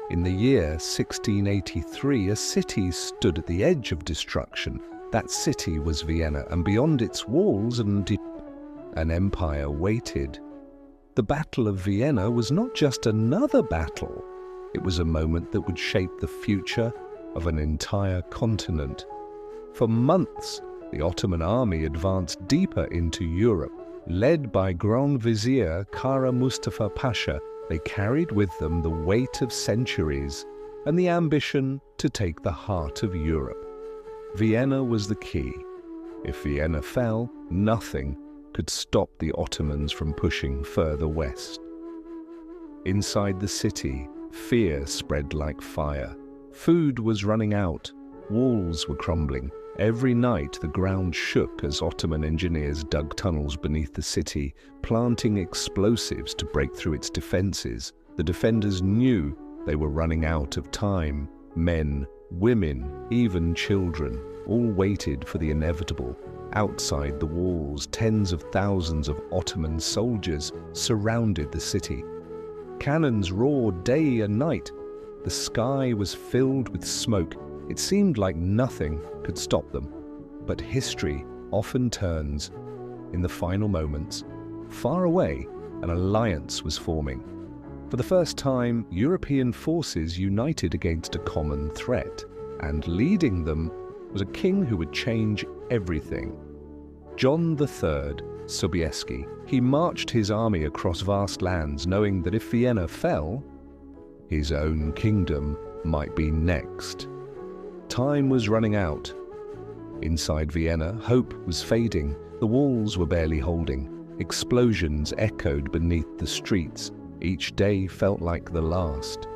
In the year 1683, a city stood at the edge of destruction. That city was Vienna, and beyond its walls an empire waited. The Battle of Vienna was not just another battle. It was a moment that would shape the future of an entire continent. For months, the Ottoman army advanced deeper into Europe. Led by Grand Vizier Kara Mustafa Pasha, they carried with them the weight of centuries and the ambition to take the heart of Europe. Vienna was the key. If Vienna fell, nothing could stop the Ottomans from pushing further west. Inside the city, fear spread like fire. Food was running out, walls were crumbling. Every night the ground shook as Ottoman engineers dug tunnels beneath the city, planting explosives to break through its defenses. The defenders knew they were running out of time. Men, women, even children, all waited for the inevitable. Outside the walls, tens of thousands of Ottoman soldiers surrounded the city. Cannons roared day and night. The sky was filled with smoke. It seemed like nothing could stop them. But history often turns. In the final moments, far away, an alliance was forming. For the first time, European forces united against a common threat, and leading them was a king who would change everything. John III Sobieski. He marched his army across vast lands, knowing that if Vienna fell, his own kingdom might be next. Time was running out. Inside Vienna, hope was fading. The walls were barely holding. Explosions echoed beneath the streets. Each day felt like the last.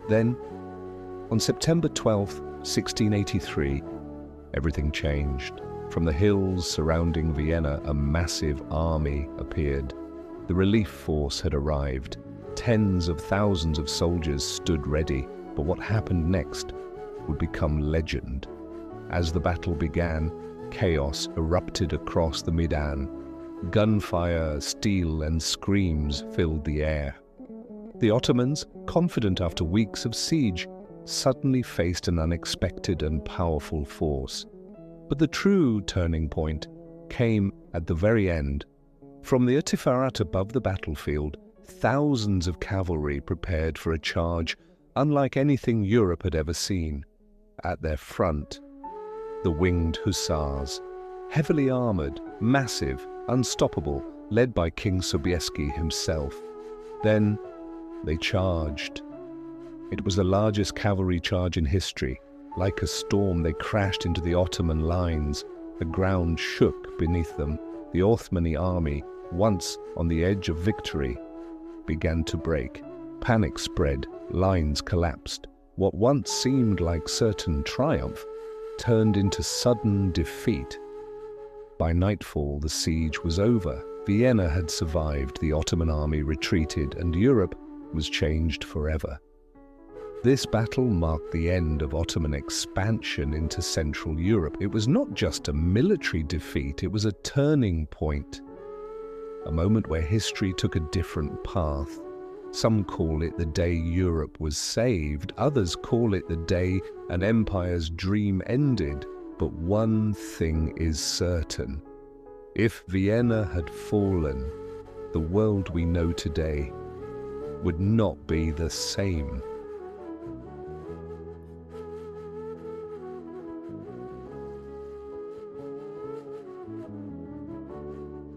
Then, on September 12, 1683, everything changed. From the hills surrounding Vienna, a massive army appeared. The relief force had arrived. Tens of thousands of soldiers stood ready, but what happened next would become legend. As the battle began, chaos erupted across the Maidan. Gunfire, steel, and screams filled the air. The Ottomans, confident after weeks of siege, suddenly faced an unexpected and powerful force. But the true turning point came at the very end. From the Tiferet above the battlefield, thousands of cavalry prepared for a charge unlike anything Europe had ever seen. At their front, the winged hussars, heavily armored, massive, unstoppable, led by King Sobieski himself. Then they charged. It was the largest cavalry charge in history. Like a storm, they crashed into the Ottoman lines. The ground shook beneath them. The Ottoman army, once on the edge of victory, began to break. Panic spread, lines collapsed. What once seemed like certain triumph turned into sudden defeat. By nightfall, the siege was over. Vienna had survived, the Ottoman army retreated, and Europe was changed forever. This battle marked the end of Ottoman expansion into Central Europe. It was not just a military defeat, it was a turning point. A moment where history took a different path. Some call it the day Europe was saved, others call it the day an empire's dream ended. But one thing is certain. If Vienna had fallen, the world we know today would not be the same.